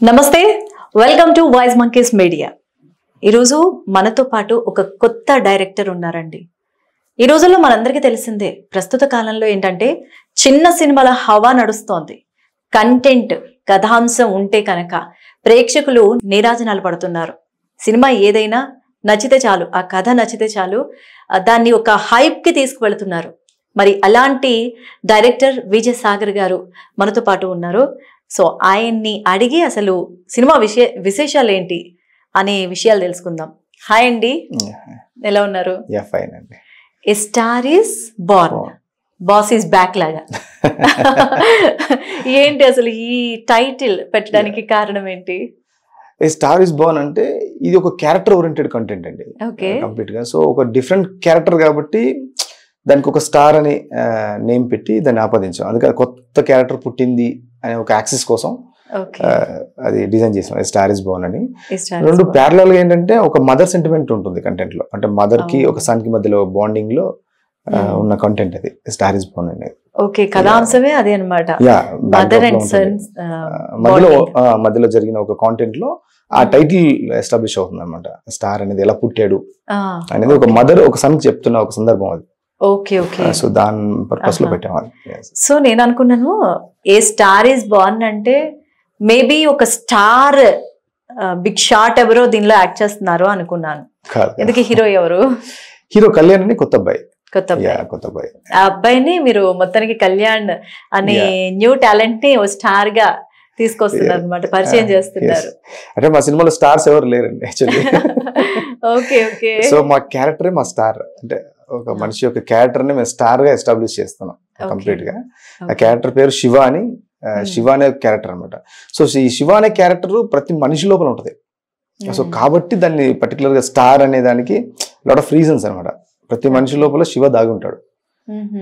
నమస్తే, welcome to voice monkeys media. ఈరోజు మనతో పాటు ఒక కొత్త డైరెక్టర్ ఉన్నారండి. ఈ రోజుల్లో మనందరికీ తెలిసిందే, ప్రస్తుత కాలంలో ఏంటంటే చిన్న సినిమాల హవా నడుస్తోంది. కంటెంట్, కథాంశం ఉంటే కనుక ప్రేక్షకులు నీరాజనాలు పడుతున్నారు. సినిమా ఏదైనా నచ్చితే చాలు, ఆ కథ నచ్చితే చాలు, దాన్ని ఒక హైప్కి తీసుకువెళ్తున్నారు. మరి అలాంటి డైరెక్టర్ విజయ్ సాగర్ గారు మనతో పాటు ఉన్నారు. సో ఆయన్ని అడిగి అసలు సినిమా విశేషాలు ఏంటి అనే విషయాలు తెలుసుకుందాం. హాయ్ అండి, ఎలా ఉన్నారు? A star is born, boss is back లాగా. ఏంటి అసలు ఈ టైటిల్ పెట్టడానికి కారణం ఏంటి? ఏ స్టార్ ఈస్ బోర్న్ అంటే ఇది ఒక క్యారెక్టర్ ఓరియంటెడ్ కంటెంట్ అండి, కంప్లీట్ గా. సో ఒక డిఫరెంట్ క్యారెక్టర్ కాబట్టి దానికి ఒక స్టార్ అని నేమ్ పెట్టి దాన్ని ఆపాదించాం. అందుకని కొత్త క్యారెక్టర్ పుట్టింది అనే ఒక యాక్సిస్ కోసం అది డిజైన్ చేసాం, స్టార్ ఈస్ బోర్న్ అని. రెండు ప్యారలల్ గా ఏంటంటే ఒక మదర్ సెంటిమెంట్ ఉంటుంది కంటెంట్ లో, అంటే మదర్ కి ఒక సన్ కి మధ్యలో బాండింగ్ లో ఉన్న కంటెంట్ అది స్టార్ ఈస్ బోర్న్ అనేది. ఓకే, కథాంశమే అదే అన్నమాట. మధ్యలో జరిగిన ఒక కాంటెంట్ లో ఆ టైటిల్ ఎస్టాబ్లిష్ అవుతుంది అనమాట. స్టార్ అనేది ఎలా పుట్టాడు అనేది ఒక మదర్ ఒక సన్ కి చెప్తున్న ఒక సందర్భం అది. ఓకే ఓకే, సో దాని పర్పస్ లో పెట్టాము. సో నేను అనుకున్నాను ఏ స్టార్ ఈస్ బోర్న్ అంటే మేబీ ఒక స్టార్ బిగ్ షాట్ ఎవరో దీనిలో యాక్ట్ చేస్తున్నారు అనుకున్నాను. ఎందుకు హీరో ఎవరు? హీరో కళ్యాణ్ అని కొత్త అబ్బాయి. ఆ అబ్బాయిని మీరు మొత్తానికి కళ్యాణ్ అనే న్యూ టాలెంట్ ని ఓ స్టార్ గా తీసుకొస్తున్నారు అనమాట, పరిచయం చేస్తున్నారు. అంటే మా సినిమాలో స్టార్స్ ఎవరు లేరండి యాక్చువల్లీ. ఓకే ఓకే, సో మా క్యారెక్టరే మా స్టార్. అంటే ఒక మనిషి యొక్క క్యారెక్టర్ ని మేము స్టార్ గా ఎస్టాబ్లిష్ చేస్తున్నాం కంప్లీట్ గా. ఆ క్యారెక్టర్ పేరు శివ అని, శివ అనే క్యారెక్టర్ అనమాట. సో ఈ శివ అనే క్యారెక్టర్ ప్రతి మనిషి లోపల ఉంటది. సో కాబట్టి దాన్ని పర్టికులర్ గా స్టార్ అనే దానికి లాట్ ఆఫ్ రీజన్స్ అనమాట. ప్రతి మనిషి లోపల శివ దాగి ఉంటాడు.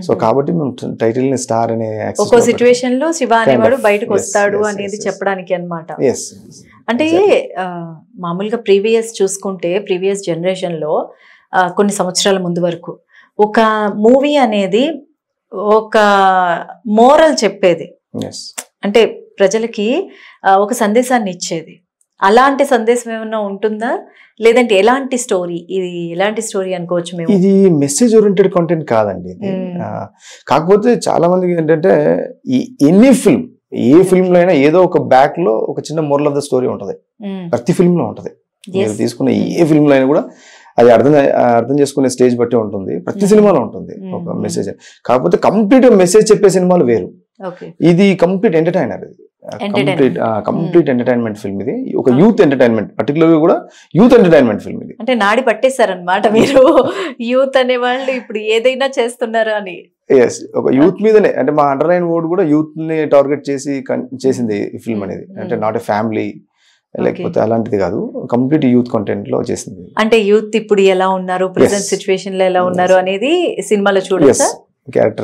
సో కాబట్టి మేము టైటిల్ ని స్టార్ అనే ఒక్కో సిచ్యువేషన్ లో శివ అనేవాడు బయటకు వస్తాడు అనేది చెప్పడానికి అన్నమాట. అంటే మామూలుగా ప్రీవియస్ చూసుకుంటే ప్రీవియస్ జనరేషన్ లో కొన్ని సంవత్సరాల ముందు వరకు ఒక మూవీ అనేది ఒక మోరల్ చెప్పేది, అంటే ప్రజలకి ఒక సందేశాన్ని ఇచ్చేది. అలాంటి సందేశం ఏమైనా ఉంటుందా, లేదంటే ఎలాంటి స్టోరీ? ఇది ఎలాంటి స్టోరీ అనుకోవచ్చు మేము? ఇది మెసేజ్ ఓరియంటెడ్ కంటెంట్ కాదండి ఇది. కాకపోతే చాలా మందికి ఏంటంటే ఎనీ ఫిల్మ్, ఏ ఫిల్మ్ లో అయినా ఏదో ఒక బ్యాక్ లో ఒక చిన్న మోరల్ ఆఫ్ ద స్టోరీ ఉంటది. ప్రతి ఫిల్మ్ లో ఉంటది. మీరు తీసుకున్న ఏ ఫిల్మ్ లో అయినా కూడా అది అర్థం చేసుకునే స్టేజ్ బట్టి ఉంటుంది. ప్రతి సినిమాలో ఉంటుంది ఒక మెసేజ్. కాకపోతే కంప్లీట్ మెసేజ్ చెప్పే సినిమాలు వేరు. ఇది complete entertainer, complete entertainment film. ఇది ఒక యూత్ ఎంటర్టైన్మెంట్, పర్టికులర్ గా కూడా యూత్ ఎంటర్టైన్మెంట్ ఫిల్మ్ ఇది. అంటే నాడి పట్టేశారనమాట మీరు, యూత్ అనే వాళ్ళు ఇప్పుడు ఏదైనా చేస్తున్నారు అని. ఎస్, ఒక యూత్ మీదనే, అంటే మా అండర్లైన్ వర్డ్ కూడా యూత్ ని టార్గెట్ చేసింది ఈ ఫిల్మ్ అనేది. అంటే నాట్ ఎ ఫ్యామిలీ లేకపోతే అలాంటిది కాదు, కంప్లీట్ యూత్ కంటెంట్ లో చేసింది. అంటే యూత్ ఇప్పుడు ఎలా ఉన్నారు, ప్రెసెంట్ సిచ్యువేషన్ లో ఎలా ఉన్నారు అనేది సినిమాలో చూడొచ్చా?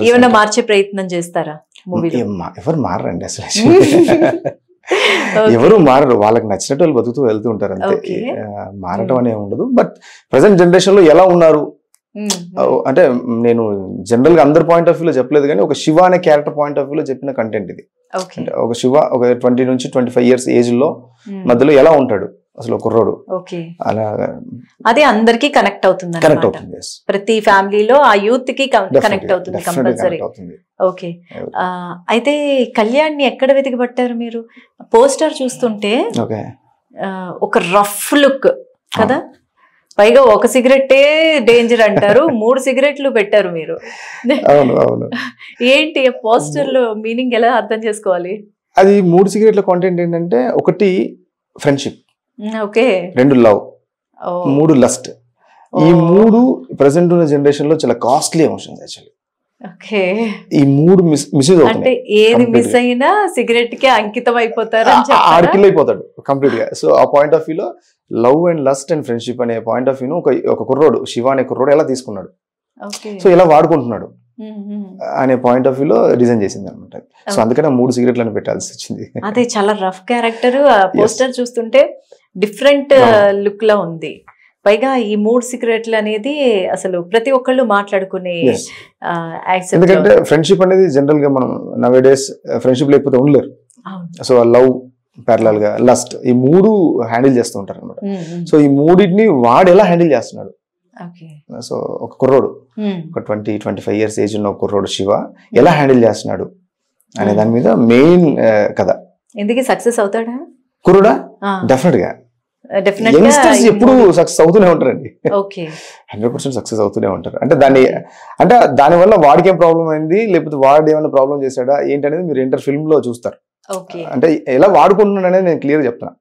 ఏమైనా మార్చే ప్రయత్నం చేస్తారా మూవీలో? ఎవరు మారండి అసలు, ఎవరు మారరు. వాళ్ళకి నచ్చినట్టు వాళ్ళు బతుకుతూ వెళ్తూ ఉంటారు అంతే. మారటం అనే ఉండదు. బట్ ప్రెసెంట్ జనరేషన్ లో ఎలా ఉన్నారు అంటే నేను జనరల్ గా అందరి పాయింట్ ఆఫ్ వ్యూ లో చెప్పలేదు, కానీ ఒక శివ అనే క్యారెక్టర్ పాయింట్ ఆఫ్ వ్యూ లో చెప్పిన కంటెంట్ ఇది. ఒక శివ ఒక 20 నుంచి 25 years ఏజ్ లో మధ్యలో ఎలా ఉంటాడు అసలు ఒక కుర్రోడు, అలా అదే అందరికి కనెక్ట్ అవుతుంది. ప్రతి ఫ్యామిలీలో ఆ యూత్ కి కనెక్ట్ అవుతుంది కంపల్సరీ. ఓకే, అయితే కళ్యాణ్ ని ఎక్కడ వెతికి పట్టారు మీరు? పోస్టర్ చూస్తుంటే ఒక రఫ్ లుక్ కదా, పైగా ఒక సిగరెట్టే డేంజర్ అంటారు, 3 సిగరెట్లు పెట్టారు మీరు. ఏంటి పోస్టర్ లో మీనింగ్ ఎలా అర్థం చేసుకోవాలి? అది 3 సిగరెట్ల కాంటెంట్ ఏంటంటే, ఒకటి ఫ్రెండ్షిప్, ఓకే, 2 లవ్, 3 లస్ట్. ఈ 3 ప్రెసెంట్ ఉన్న జనరేషన్ లో చాలా కాస్ట్లీ ఎమోషన్స్ యాక్చువల్లీ. ఈ 3 మిస్ అంటే ఏది మిస్ అయినా సిగరెట్ కి అంకితం అయిపోతారు, ఆడికిల్ అయిపోతాడు కంప్లీట్ గా. సో ఆ పాయింట్ ఆఫ్ వ్యూ లో love and lust and friendship అనే పాయింట్ ఆఫ్ వ్యూ ఒక కుర్రోడు, శివ అనే కుర్రోడు ఎలా తీసుకున్నాడు, సో ఎలా వాడుకుంటున్నాడు అనే పాయింట్ ఆఫ్ వ్యూ లో డిజైన్ చేసింది అనమాట. సో అందుకనే 3 సిగరెట్లను పెట్టాల్సి వచ్చింది. అదే చాలా రఫ్ క్యారెక్టర్, పోస్టర్ చూస్తుంటే డిఫరెంట్ లుక్ లో ఉంది. పైగా ఈ 3 సిగరెట్లు అనేది అసలు ప్రతి ఒక్కళ్ళు మాట్లాడుకునే, ఎందుకంటే ఫ్రెండ్షిప్ అనేది జనరల్ గా మనం నవ్ డేస్ ఫ్రెండ్షిప్ లేకపోతే ఉండలేరు. సో లవ్ ప్యారలల్ గా లస్ట్, ఈ 3 హ్యాండిల్ చేస్తూ ఉంటారు అనమాట. సో ఈ మూడింటిని వాడు ఎలా హ్యాండిల్ చేస్తున్నాడు. సో ఒక కుర్రోడు, ఒక 20-25 ఇయర్స్ ఏజ్ ఉన్న ఒక కుర్రోడు శివ ఎలా హ్యాండిల్ చేస్తున్నాడు అనే దాని మీద మెయిన్ కథ. ఎందుకు సక్సెస్ అవుతాడా కుర్రోడా? డెఫినెట్ గా యంగ్స్టర్స్ ఎప్పుడు సక్సెస్ అవుతూనే ఉంటారండి. 100% సక్సెస్ అవుతూనే ఉంటారు. అంటే దాని వల్ల వాడికి ఏం ప్రాబ్లం అయింది, లేకపోతే వాడు ఏమైనా ప్రాబ్లం చేశాడా ఏంటి అనేది మీరు ఇంటర్ ఫిల్మ్ లో చూస్తారు. అంటే ఎలా వాడుకుంటున్నాడు అనేది నేను క్లియర్ చెప్తున్నా.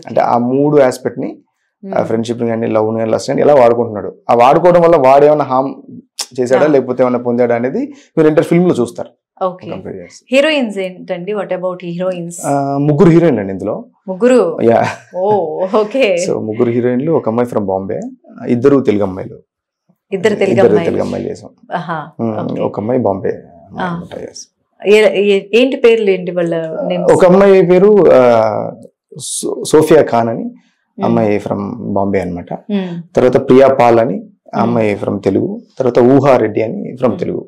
అంటే ఆ 3 ఆస్పెక్ట్ ని, ఫ్రెండ్షిప్ కానీ, లవ్ కానీ, లస్ట్ కానీ ఎలా వాడుకుంటున్నాడు, ఆ వాడుకోవడం వల్ల వాడు ఏమైనా హార్మ్ చేశాడా లేకపోతే ఏమైనా పొందాడా అనేది మీరు ఇంటర్ ఫిల్మ్ లో చూస్తారు. హీరోయిన్స్ ఏంటండి? What about heroines? 3 హీరోయిన్లు అండి ఇందులో. 3? సో 3 హీరోయిన్లు, ఒక అమ్మాయి ఫ్రమ్ బాంబే, 2 తెలుగు అమ్మాయిలు. 2 తెలుగు అమ్మాయిలు చేసాం. ఒక అమ్మాయి బాంబే. ఏంటి పేర్లు ఏంటి వాళ్ళ? ఒక అమ్మాయి పేరు సోఫియా ఖాన్ అని, అమ్మాయి ఫ్రమ్ బాంబే అనమాట. తర్వాత ప్రియా పాల్ అని, అమ్మాయి ఫ్రమ్ తెలుగు. తర్వాత ఊహారెడ్డి అని ఫ్రమ్ తెలుగు.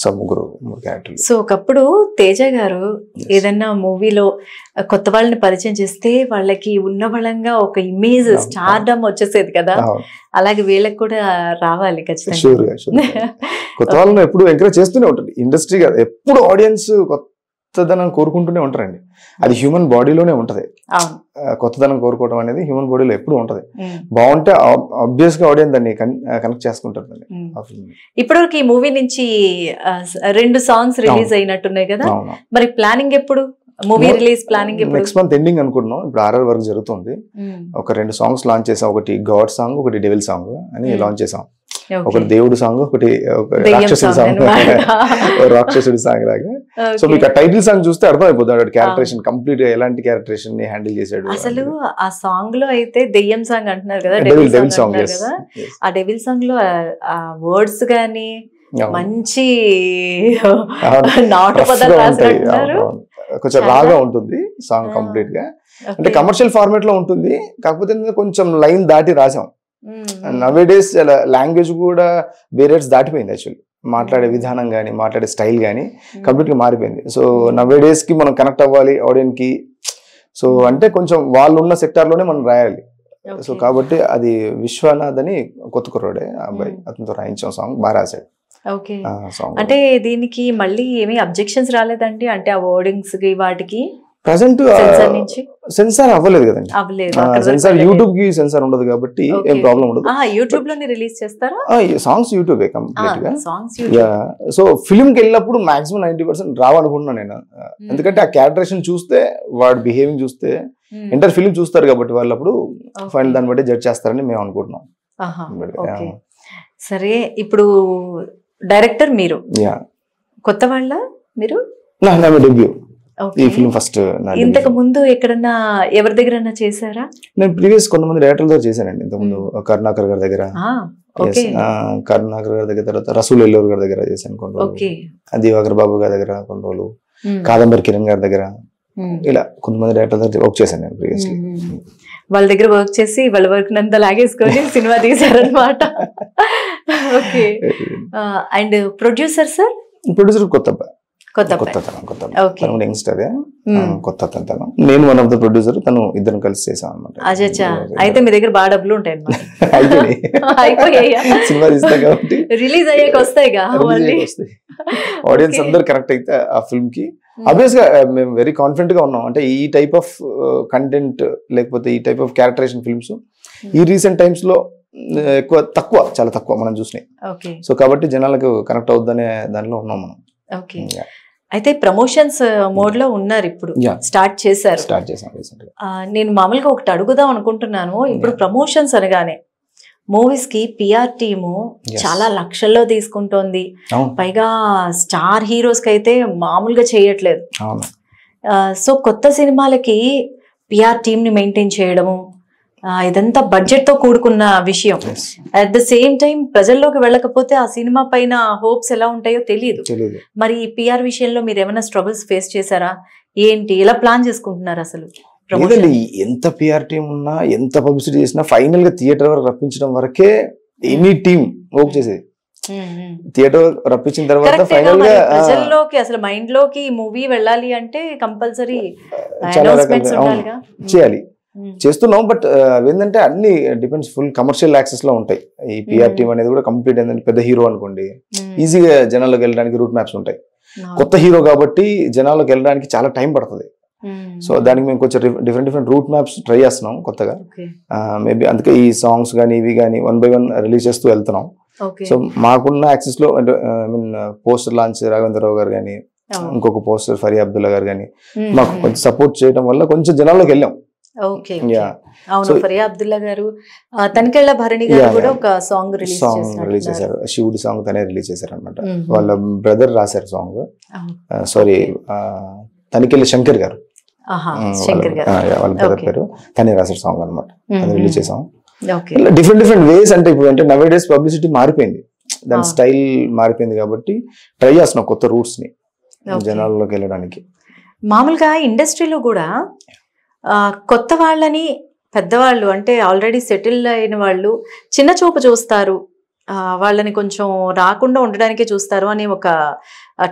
సో 3 క్యారెక్టర్లు. సో ఒకప్పుడు తేజ గారు ఏదన్నా మూవీలో కొత్త వాళ్ళని పరిచయం చేస్తే వాళ్ళకి ఉన్న బలంగా ఒక ఇమేజ్, స్టార్డమ్ వచ్చేసేది కదా, అలాగే వీళ్ళకి కూడా రావాలి ఖచ్చితంగా. కొత్త వాళ్ళని ఎప్పుడు ఎంకరేజ్ చేస్తూనే ఉంటుంది ఇండస్ట్రీ. ఎప్పుడు ఆడియన్స్ కొత్తదనం కోరుకుంటూనే ఉంటారండి. అది హ్యూమన్ బాడీలోనే ఉంటది. కొత్తదనం కోరుకోవడం అనేది హ్యూమన్ బాడీలో ఎప్పుడు ఉంటది. బాగుంటే ఆబ్వియస్ గా ఆడియన్స్ దాన్ని కనెక్ట్ చేసుకుంటారు. ఇప్పటివరకు ఈ మూవీ నుంచి 2 సాంగ్స్ రిలీజ్ అయినట్టున్నాయి కదా, మరి ప్లానింగ్ ఎప్పుడు? మూవీ రిలీజ్ ప్లానింగ్ ఎప్పుడు? నెక్స్ట్ మంత్ ఎండింగ్ అనుకుంటున్నాం. ఇప్పుడు RR వర్క్ జరుగుతుంది. ఒక 2 సాంగ్స్ లాంచ్ చేసాం. ఒకటి గాడ్ సాంగ్, ఒకటి డెవిల్ సాంగ్ అని లాంచ్ చేసాం. ఒకటి దేవుడు సాంగ్, ఒకటి రాక్షసుడి సాంగ్, రాక్షసుడి సాంగ్ లాగా. సో మీకు ఆ టైటిల్ సాంగ్ చూస్తే అర్థం అయిపోతుంది క్యారెక్టరేషన్ కంప్లీట్ గా ఎలాంటి క్యారెక్టరేషన్ ని హ్యాండిల్ చేశాడు. అసలు ఆ సాంగ్ లో అయితే దెయ్యం సాంగ్ అంటున్నారు కదా, డెవిల్ సాంగ్ కదా. ఆ డెవిల్ సాంగ్ లో ఆ వర్డ్స్ గానీ మంచి నాటు పదాలు రాసినట్టున్నారు. కొంచెం రాగా ఉంటుంది సాంగ్ కంప్లీట్ గా. అంటే కమర్షియల్ ఫార్మాట్ లో ఉంటుంది, కాకపోతే కొంచెం లైన్ దాటి రాసాం. నవే డేస్ లాంగ్వేజ్ కూడా వేరియస్ దాటిపోయింది. యాక్చువల్లీ మాట్లాడే విధానం కానీ, మాట్లాడే స్టైల్ కానీ కంప్లీట్ గా మారిపోయింది. సో నవే డేస్ కి మనం కనెక్ట్ అవ్వాలి ఆడియన్స్ కి. సో అంటే కొంచెం వాళ్ళు ఉన్న సెక్టార్ లోనే మనం రాయాలి. సో కాబట్టి అది విశ్వనాథ్ అని కొత్త కుర్రాడే అబ్బాయి, అతనితో రాయించాం సాంగ్. బాగా రాశాడు. అంటే దీనికి మళ్ళీ ఏమి అబ్జెక్షన్స్ రాలేదండి? అంటే ఆ వర్డింగ్స్ కి వాటికి ప్రెసెంట్ సెన్సార్ అవ్వలేదు కదండి. సెన్సార్ యూట్యూబ్ కి సెన్సార్ ఉండదు కాబట్టి ఏం ప్రాబ్లం ఉండదు. యూట్యూబ్ లోనే రిలీజ్ చేస్తారా సాంగ్స్? యూట్యూబ్ కంప్లీట్ గా. సో ఫిల్మ్ కి వెళ్ళినప్పుడు మాక్సిమం 90% రావనుకుంటున్నాను నేను. ఎందుకంటే ఆ క్యారెక్టరేషన్ చూస్తే, వాడు బిహేవింగ్ చూస్తే, ఎంటర్ ఫిల్మ్ చూస్తారు కాబట్టి వాళ్ళు అప్పుడు ఫైనల్ దాన్ని బట్టి జడ్జ్ చేస్తారని మేము అనుకుంటున్నాం. సరే, ఇప్పుడు డైరెక్టర్ మీరు, కొత్త వాళ్ళ మీరు? డెబ్యూ ఈ ఫిల్మ్ ఫస్ట్. ఇంతకు ముందు ఎక్కడన్నా ఎవరి దగ్గర చేశారా? నేను ప్రీవియస్ కొంతమంది డైరెక్టర్ దగ్గర చేశానండి. ఇంతకుముందు కరుణాకర్ గారి దగ్గర, కరుణాకర్ గారి దగ్గర, తర్వాత రసూల్ ఎల్లూరు గారి దగ్గర చేశాను కొన్ని రోజులు, దివాకర్ బాబు గారి దగ్గర కొన్ని రోజులు, కాదంబరి కిరణ్ గారి దగ్గర, ఇలా కొంతమంది డైరెక్టర్ దగ్గర వర్క్ చేశాను నేను ప్రీవియస్లీ. వాళ్ళ దగ్గర వర్క్ చేసి వాళ్ళ వర్క్ నంతా లాగేసుకొని సినిమా తీశారనమాట. Okay. And producer sir? Producer కొత్తతనం. నేను వన్ ఆఫ్ ద ప్రొడ్యూసర్, తను ఇద్దరు కలిసి చేసాం అనమాట. అయితే మీ దగ్గర బాగా డబ్బులు ఉంటాయి అన్నమాట. సినిమా తీస్తా కాబట్టి రిలీజ్ అయ్యాక వస్తాయి. ఆడియన్స్ అందరు కరెక్ట్ అయితే ఆ ఫిల్మ్ కి ఆబ్వియస్ గా మేము వెరీ కాన్ఫిడెంట్ గా ఉన్నాం. అంటే ఈ టైప్ ఆఫ్ కంటెంట్ లేకపోతే ఈ టైప్ ఆఫ్ క్యారెక్టరేషన్ ఫిల్మ్స్ ఈ రీసెంట్ టైమ్స్ లో చాలా తక్కువ మనం చూసినాయి. సో కాబట్టి జనాలకు కనెక్ట్ అవుద్దనే దానిలో ఉన్నాం మనం. అయితే ప్రమోషన్స్ మోడ్ లో ఉన్నారు ఇప్పుడు, స్టార్ట్ చేశారు. నేను మామూలుగా ఒకటి అడుగుదాం అనుకుంటున్నాను. ఇప్పుడు ప్రమోషన్స్ అనగానే మూవీస్ కి పిఆర్ టీము చాలా లక్షల్లో తీసుకుంటోంది. పైగా స్టార్ హీరోస్ కి అయితే మామూలుగా చేయట్లేదు. సో కొత్త సినిమాలకి పిఆర్ టీమ్ ని మెయింటైన్ చేయడము, ఇదంతా బడ్జెట్ తో కూడుకున్న విషయం. అట్ ద సేమ్ టైం ప్రజల్లోకి వెళ్ళకపోతే ఆ సినిమా పైన హోప్స్ ఎలా ఉంటాయో తెలియదు. మరి ఈ పిఆర్ విషయంలో మీరు ఏమైనా స్ట్రగుల్స్ ఫేస్ చేశారా? ఏంటి, ఎలా ప్లాన్ చేసుకుంటున్నారు అసలు? ఎంత పిఆర్ టీమ్ ఉన్నా, ఎంత పబ్లిసిటీ చేసినా, ఫైనల్ గా థియేటర్ వరకు రప్పించడం వరకే ఎనీ టీమ్ వర్క్ చేసేది. థియేటర్ రప్పించిన తర్వాత ఫైనల్ గా ప్రజల్లోకి అసలు మైండ్ లోకి ఈ మూవీ వెళ్ళాలి అంటే కంపల్సరీ చాలా రకాలుగా చేయాలి, చేస్తున్నాం. బట్ ఏంటంటే అన్ని డిపెండ్స్, ఫుల్ కమర్షియల్ యాక్సెస్ లో ఉంటాయి. ఈ పిఆర్ టీమ్ అనేది కూడా కంప్లీట్ ఏంటంటే పెద్ద హీరో అనుకోండి, ఈజీగా జనాల్లోకి వెళ్ళడానికి రూట్ మ్యాప్స్ ఉంటాయి. కొత్త హీరో కాబట్టి జనాల్లోకి వెళ్ళడానికి చాలా టైం పడుతుంది. సో దానికి మేము కొంచెం డిఫరెంట్ రూట్ మ్యాప్స్ ట్రై చేస్తున్నాం కొత్తగా. మేబీ అందుకే ఈ సాంగ్స్ కానీ ఇవి కానీ 1 by 1 రిలీజ్ చేస్తూ వెళ్తున్నాం. సో మాకున్న యాక్సెస్ లో అంటే I mean poster launch Raghavendra Rao గారు కానీ, ఇంకొక పోస్టర్ ఫరియా అబ్దుల్లా గారు కానీ మాకు కొంచెం సపోర్ట్ చేయడం వల్ల కొంచెం జనాల్లోకి వెళ్ళాం. ఫరియా అబ్దుల్లా గారు, తనికెళ్ళ భరణి గారు కూడా ఒక సాంగ్ రిలీజ్ చేశారు. శివుడి సాంగ్ తనే రిలీజ్ చేశారు అనమాట. వాళ్ళ బ్రదర్ రాశారు సాంగ్. సారీ, తనికెళ్ళ శంకర్ గారు, వాళ్ళ బ్రదర్ పేరు, తనే రాశారు సాంగ్ అనమాట. అది రిలీజ్ చేసాం. Different ways. అంటే ఇప్పుడు అంటే నవే డేస్ పబ్లిసిటీ మారిపోయింది, దాని స్టైల్ మారిపోయింది కాబట్టి ట్రై చేస్తున్నాం కొత్త రూట్స్ ని జనాల్లోకి వెళ్ళడానికి. మామూలుగా ఇండస్ట్రీలో కూడా కొత్త వాళ్ళని పెద్దవాళ్ళు అంటే ఆల్రెడీ సెటిల్ అయిన వాళ్ళు చిన్న చూపు చూస్తారు, వాళ్ళని కొంచెం రాకుండా ఉండడానికే చూస్తారు అని ఒక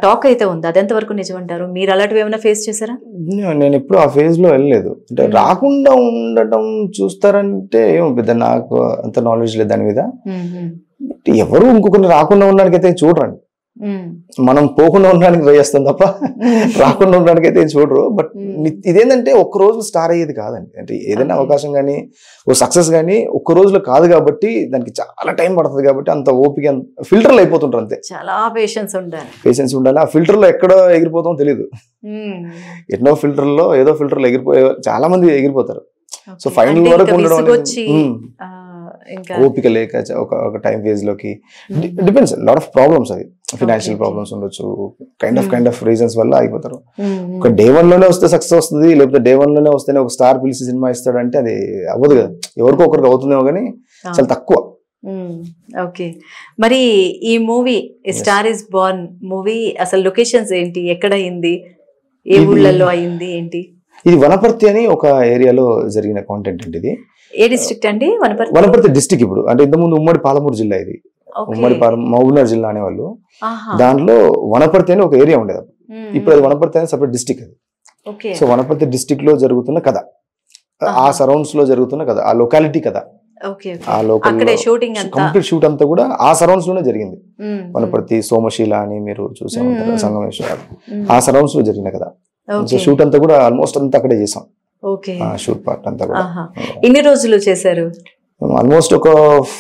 టాక్ అయితే ఉంది. అది ఎంతవరకు నిజమంటారు? మీరు అలాంటివి ఏమైనా ఫేస్ చేశారా? నేను ఎప్పుడు ఆ ఫేజ్ లో వెళ్ళలేదు. అంటే రాకుండా ఉండటం చూస్తారంటే ఏమో పెద్ద నాకు అంత నాలెడ్జ్ లేదు దాని మీద. ఎవరు ఇంకొకరిని రాకుండా ఉండడానికి అయితే చూడరండి. మనం పోకుండా ఉండడానికి ట్రై చేస్తాం తప్ప రాకుండా ఉండడానికి అయితే చూడరు. బట్ ఇదేంటంటే ఒక్క రోజు స్టార్ అయ్యేది కాదండి. అంటే ఏదైనా అవకాశం కానీ ఓ సక్సెస్ కానీ ఒక్క రోజులో కాదు కాబట్టి దానికి చాలా టైం పడుతుంది. కాబట్టి అంత ఓపిక ఫిల్టర్లు అయిపోతుంటారు అంతే. చాలా పేషెన్స్ ఉండాలి. ఆ ఫిల్టర్ లో ఎక్కడ ఎగిరిపోతామో తెలియదు. ఎన్నో ఫిల్టర్లో ఏదో ఫిల్టర్లో ఎగిరిపోయే చాలా మంది ఎగిరిపోతారు. సో ఫైనల్ వరకు ఉండడం ఓపిక లేక ఒక టైం ఫేజ్ లోకి డిపెండ్స్ లాట్ ఆఫ్ ప్రాబ్లమ్స్. అది ఫైనాన్షియల్ ప్రాబ్లమ్స్ ఉండొచ్చు, కైండ్ ఆఫ్ రీజన్స్ వల్ల అయిపోతారు. ఒక డే 1 లోనే వస్తే సక్సెస్ వస్తుంది, లేకపోతే డే 1 లోనే వస్తేనే ఒక స్టార్ పిలిచి సినిమా ఇస్తాడు అంటే అది అవ్వదు కదా. ఎవరికో ఒకరికి అవుతుందేమో కానీ చాలా తక్కువ. ఓకే, మరి ఈ movie star is Born movie అసలు లొకేషన్స్ ఏంటి, ఎక్కడ అయింది, ఏ ఊళ్ళల్లో అయింది ఏంటి? ఇది వనపర్తి అని ఒక ఏరియాలో జరిగిన కాంటెంట్ అండి. ఇది ఏ డిస్ట్రిక్ట్ అండి? వనపర్తి డిస్ట్రిక్ట్. ఇప్పుడు అంటే ఇంతకుముందు ఉమ్మడి పాలమూరు జిల్లా, ఇది ఉమ్మడి మహబూబ్నగర్ జిల్లా అనేవాళ్ళు. దాంట్లో వనపర్తి అని ఒక ఏరియా ఉండేది. ఇప్పుడు అది వనపర్తి అనే సపరేట్ డిస్ట్రిక్ట్ అది. సో వనపర్తి డిస్ట్రిక్ట్ లో జరుగుతున్న కథ, ఆ సరౌండ్స్ లో జరుగుతున్న కథ, ఆ లొకాలిటీ కథ, ఆ లోకల్ కంప్లీట్ షూట్ అంతా కూడా ఆ సరౌండ్స్ లోనే జరిగింది. వనపర్తి సోమశీల అని మీరు చూసే ఉంటారు, సంగమేశ్వర, ఆ సరౌండ్స్ లో జరిగిన కథ. సో షూట్ అంతా కూడా ఆల్మోస్ట్ అంతా అక్కడే చేసాం. షూట్ పార్ట్ అంతా కూడా. ఎన్ని రోజులు చేశారు? ఆల్మోస్ట్ ఒక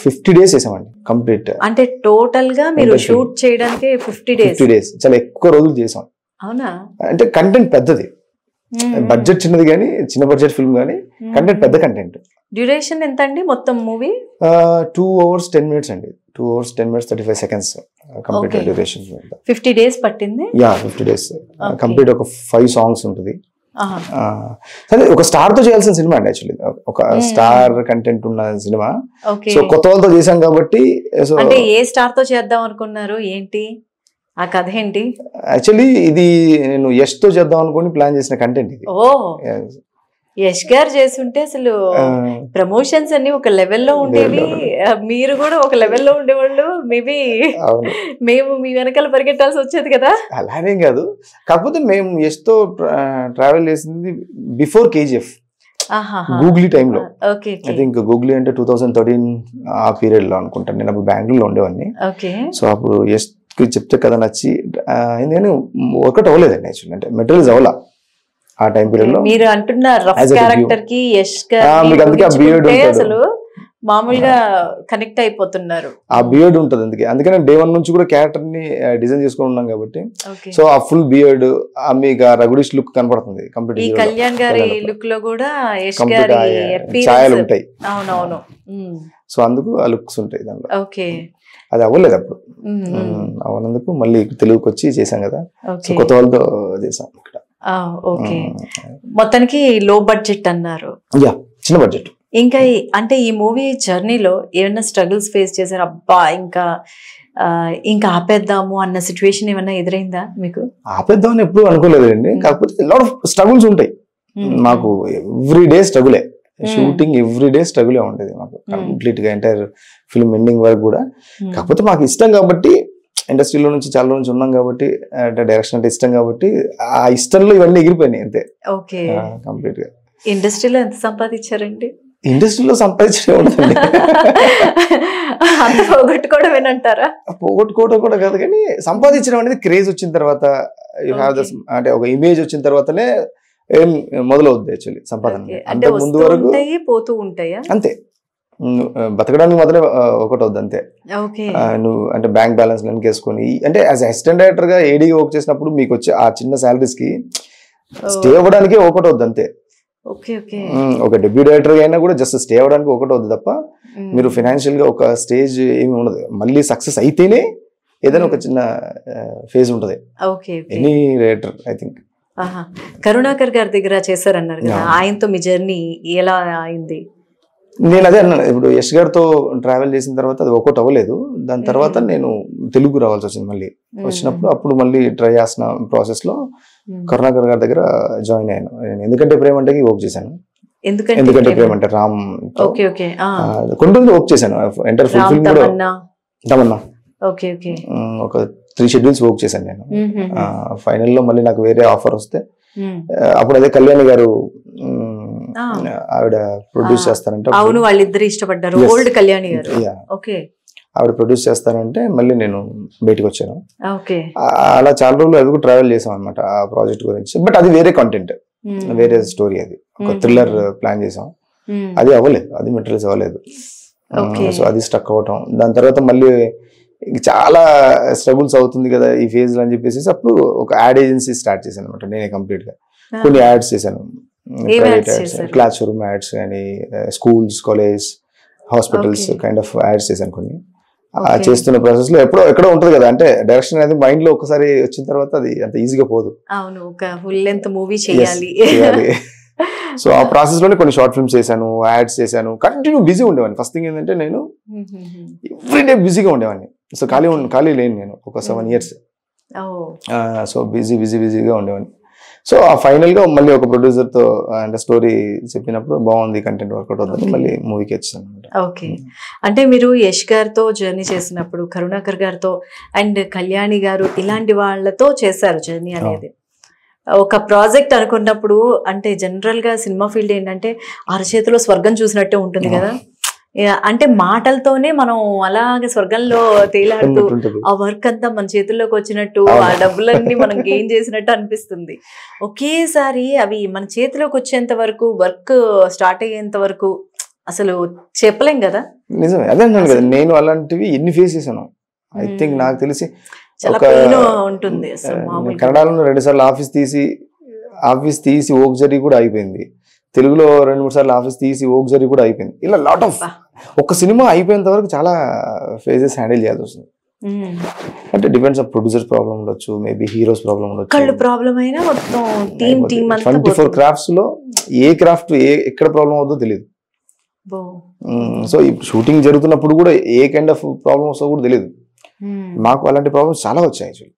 50 days చేసామండి కంప్లీట్. అంటే టోటల్ గా మీరు షూట్ చేయడానికి 50 days చాలా ఎక్కువ రోజులు చేసాం. అవునా? అంటే కంటెంట్ పెద్దది, బడ్జెట్ చిన్నది కానీ, చిన్న బడ్జెట్ ఫిల్మ్ కానీ కంటెంట్ పెద్ద కంటెంట్. డ్యూరేషన్ ఎంత అండి మొత్తం మూవీ? 2 hours 10 minutes అండి. 2 hours 10 minutes 35 seconds complete duration. 50 days పట్టింది? 50 days కంప్లీట్. ఒక 5 songs ఉంటుంది. అదే ఒక స్టార్ తో చేయాల్సిన సినిమా అండి. యాక్చువల్లీ ఒక స్టార్ కంటెంట్ ఉన్న సినిమా. సో కొత్త వాళ్ళతో చేసాం కాబట్టి. అంటే ఏ స్టార్ తో చేద్దాం అనుకున్నారు, ఏంటి ఆ కథ ఏంటి? యాక్చువల్లీ ఇది నేను యష్ తో చేద్దాం అనుకుని ప్లాన్ చేసిన కంటెంట్ ఇది. యష్ గారు చేస్తుంటే అసలు ప్రమోషన్స్ అన్ని ఒక లెవెల్లో ఉండేవి, మీరు కూడా ఒక లెవెల్లో ఉండేవాళ్ళు. మేబీ మేము మీ వెనకాల పరిగెట్టాల్సి వచ్చేది కదా. అలానేం కాదు, కాకపోతే మేము యష్ తో ట్రావెల్ చేసింది బిఫోర్ కేజీఎఫ్, గూగ్లీ టైంలో. ఐ థింక్ గూగ్లీ అంటే 2013 ఆ పీరియడ్ లో అనుకుంటాను. నేను అప్పుడు బెంగళూరులో ఉండేవాడిని. సో అప్పుడు యష్ కి చెప్తే కథ నచ్చి నేను వర్కౌట్ అవ్వలేదండి. యాక్చువల్లీ అంటే మెటీరియల్స్ అవ్వాల ఆ టైం పీరియడ్ లో. మీరు అంటున్న రఫ్ క్యారెక్టర్ కి యష్ గారు అసలు మామూలుగా కనెక్ట్ అయిపోతున్నారు. ఆ బియర్డ్ ఉంటుంది. అందుకని డే 1 నుంచి కూడా క్యారెక్టర్ ని డిజైన్ చేసుకుని ఉన్నాం కాబట్టి. సో ఆ ఫుల్ బియర్డ్, మీకు రగుడిష్ లుక్ కనపడుతుంది కంప్లీట్. ఈ కళ్యాణ్ గారి లుక్ లో కూడా యష్ గారి ఛాయలు ఉంటాయి. అవునవును. సో అందుకు ఆ లుక్స్ ఉంటాయి దాంట్లో. ఓకే, అది అవ్వలేదు అప్పుడు. అవనందుకు మళ్ళీ తెలుగుకి వచ్చి చేసాం కదా. సో కొత్త వాళ్ళతో చేసాం ఇక్కడ. ఓకే, మొత్తానికి లో బడ్జెట్ అన్నారు. చిన్న బడ్జెట్. ఇంకా అంటే ఈ మూవీ జర్నీలో ఏమైనా స్ట్రగుల్స్ ఫేస్ చేశారు? అబ్బా ఇంకా ఆపేద్దాము అన్న సిచ్యువేషన్ ఏమైనా ఎదురైందా మీకు? ఆపేద్దామని ఎప్పుడు అనుకోలేదండి. కాకపోతే లాట్ ఆఫ్ స్ట్రగుల్స్ ఉంటాయి మాకు. ఎవ్రీ డే స్ట్రగులే, షూటింగ్ ఎవ్రీ డే స్ట్రగులే ఉండేది మాకు. కంప్లీట్ గా ఎంటైర్ ఫిల్మ్ ఎండింగ్ వరకు కూడా. కాకపోతే మాకు ఇష్టం కాబట్టి, ఇండస్ట్రీలో నుంచి చాలా నుంచి ఉన్నాం కాబట్టి, అంటే డైరెక్షన్ అంటే ఇష్టం కాబట్టి ఆ ఇష్టంలో ఇవన్నీ ఎగిరిపోయినాయి అంతే. ఓకే, కంప్లీట్ గా. ఇండస్ట్రీలో ఎంత సంపాదించారండి? ఇండస్ట్రీలో సంపాదించే ఉంటుంది, పోగొట్టుకోవడమేనంటారా? పోగొట్టుకోవడం కూడా కాదు, కానీ సంపాదించడం అనేది క్రేజ్ వచ్చిన తర్వాత, యూ హ్యావ్ ద, అంటే ఒక ఇమేజ్ వచ్చిన తర్వాతనే ఏం మొదలవుద్ది యాక్చువల్లీ సంపాదన. అంటే ముందు వరకు పోతూ ఉంటాయా అంతే, బతకడానికి మాత్రమే ఒకటి అవుద్ది అంతే. నువ్వు అంటే బ్యాంక్ బ్యాలెన్స్ వెనకేసుకొని, అంటే యాజ్ అసిస్టెంట్ డైరెక్టర్ గా ఏడీగా వర్క్ చేసినప్పుడు మీకు వచ్చే ఆ చిన్న సాలరీస్ కి స్టే అవ్వడానికి ఒకటి అవుద్ది అంతే. ఒక డెబ్యూ డైరెక్టర్ అయినా కూడా జస్ట్ స్టే అవ్వడానికి ఒకటి అవుద్ది తప్ప మీరు ఫైనాన్షియల్ గా ఒక స్టేజ్ ఏమి ఉండదు. మళ్ళీ సక్సెస్ అయితేనే ఏదైనా ఒక చిన్న ఫేజ్ ఉంటది any director. I think Karunakar గారి దగ్గర చేశారన్నారు కదా, ఆయనతో మీ జర్నీ ఎలా అయింది? నేను అదే అన్నాను, ఇప్పుడు యష్ గారితో ట్రావెల్ చేసిన తర్వాత అది ఒకటి అవ్వలేదు. దాని తర్వాత నేను తెలుగు రావాల్సి వచ్చింది. మళ్ళీ వచ్చినప్పుడు అప్పుడు మళ్ళీ ట్రై చేసిన ప్రాసెస్ లో కరుణాకర్ గారి దగ్గర జాయిన్ అయ్యాను. ఎందుకంటే ప్రేమ అంటే వర్క్ చేశాను. ఎందుకంటే ప్రేమ అంటే రామ్ కొన్ని రోజులు వర్క్ చేశాను. ఎంటర్ ఫుల్ ఫిల్మ్ కూడా తమన్నా ఒక 3 షెడ్యూల్స్ వర్క్ చేశాను నేను. ఫైనల్ లో మళ్ళీ నాకు వేరే ఆఫర్ వస్తే అప్పుడు అదే కళ్యాణి గారు ఆవిడ ప్రొడ్యూస్ చేస్తారంటే, అవును వాళ్ళిద్దరు ఇష్టపడ్డారు, ఓల్డ్ కళ్యాణి గారు. ఆవిడ ప్రొడ్యూస్ చేస్తారంటే మళ్ళీ నేను బయటకు వచ్చాను. అలా చాలా రోజులు అది కూడా ట్రావెల్ చేసాం అనమాట ఆ ప్రాజెక్ట్ గురించి. బట్ అది వేరే కంటెంట్, వేరే స్టోరీ. అది ఒక థ్రిల్లర్ ప్లాన్ చేసాం, అది అవ్వలేదు, అది మెటీరియల్స్ అవ్వలేదు. సో అది స్టక్ అవటం. దాని తర్వాత మళ్ళీ చాలా స్ట్రగుల్స్ అవుతుంది కదా ఈ ఫేజ్ అని చెప్పేసి అప్పుడు ఒక యాడ్ ఏజెన్సీ స్టార్ట్ చేశాను అనమాట నేనే కంప్లీట్ గా. కొన్ని యాడ్స్ చేశాను, private ads, classroom ads కానీ, schools, college, hospitals kind of ads చేశాను కొన్ని. చేస్తున్న ప్రాసెస్ లో ఎక్కడో ఉంటుంది కదా, అంటే డైరెక్షన్ అనేది మైండ్ లో ఒకసారి వచ్చిన తర్వాత అది అంత ఈజీగా పోదు. అవును, ఒక ఫుల్ లెంత్ మూవీ చేయాలి. సో ఆ ప్రాసెస్ లోనే కొన్ని షార్ట్ ఫిల్మ్స్ చేశాను, యాడ్స్ చేశాను, కంటిన్యూ బిజీ ఉండేవాడిని. ఫస్ట్ థింగ్ ఏంటంటే నేను ఎవ్రీడే బిజీగా ఉండేవాడిని. సో ఖాళీ లేను నేను ఒక 7 years. సో బిజీగా ఉండేవాడిని. సో ఆ ఫైనల్ గా మళ్ళీ ఒక ప్రొడ్యూసర్ తో అంటే స్టోరీ చెప్పినప్పుడు బాగుంది, కంటెంట్ వర్కౌట్ అవుతుంది, మళ్ళీ మూవీకి వచ్చాను. ఓకే, అంటే మీరు యష్ గారితో జర్నీ చేసినప్పుడు, కరుణాకర్ గారితో అండ్ కళ్యాణి గారు ఇలాంటి వాళ్ళతో చేశారు జర్నీ అనేది. ఒక ప్రాజెక్ట్ అనుకున్నప్పుడు అంటే జనరల్ గా సినిమా ఫీల్డ్ ఏంటంటే అరచేతిలో స్వర్గం చూసినట్టే ఉంటుంది కదా. అంటే మాటలతోనే మనం అలాగే స్వర్గంలో తేలాడుతూ ఆ వర్క్ అంతా మన చేతుల్లోకి వచ్చినట్టు, ఆ డబ్బులన్నీ మనం గెయిన్ చేసినట్టు అనిపిస్తుంది. ఒకేసారి అవి మన చేతిలోకి వచ్చేంత వరకు, వర్క్ స్టార్ట్ అయ్యేంత వరకు అసలు చెప్పలేం కదా. నిజమే, అదే అన్నాను కదా, నేను అలాంటివి ఎన్ని ఫేస్ చేశాను. ఐ థింక్ నాకు తెలిసి ఉంటుంది. కన్నడలో 2 సార్లు ఆఫీస్ తీసి ఓక్ జరీ కూడా అయిపోయింది. తెలుగులో 2-3 సార్లు ఆఫీస్ తీసి ఓక్ జరీ కూడా అయిపోయింది. ఇలా లాట్ ఆఫ్, ఒక సినిమా అయిపోయేంత వరకు చాలా ఫేజెస్ హ్యాండిల్ చేయాల్సి వస్తుంది. అంటే డిపెండ్స్ ఆన్ ప్రొడ్యూసర్ ప్రాబ్లం ఉండొచ్చు, మేబీ హీరోస్ ప్రాబ్లం ఉండొచ్చు, 24 క్రాఫ్ట్స్ లో ఏ క్రాఫ్ట్ ఎక్కడ ప్రాబ్లం అవుతుందో తెలియదు. సో ఈ షూటింగ్ జరుగుతున్నప్పుడు కూడా ఏ కైండ్ ఆఫ్ ప్రాబ్లమ్ వస్తుందో కూడా తెలియదు. మాకు అలాంటి ప్రాబ్లమ్స్ చాలా వచ్చాయి యాక్చువల్లీ.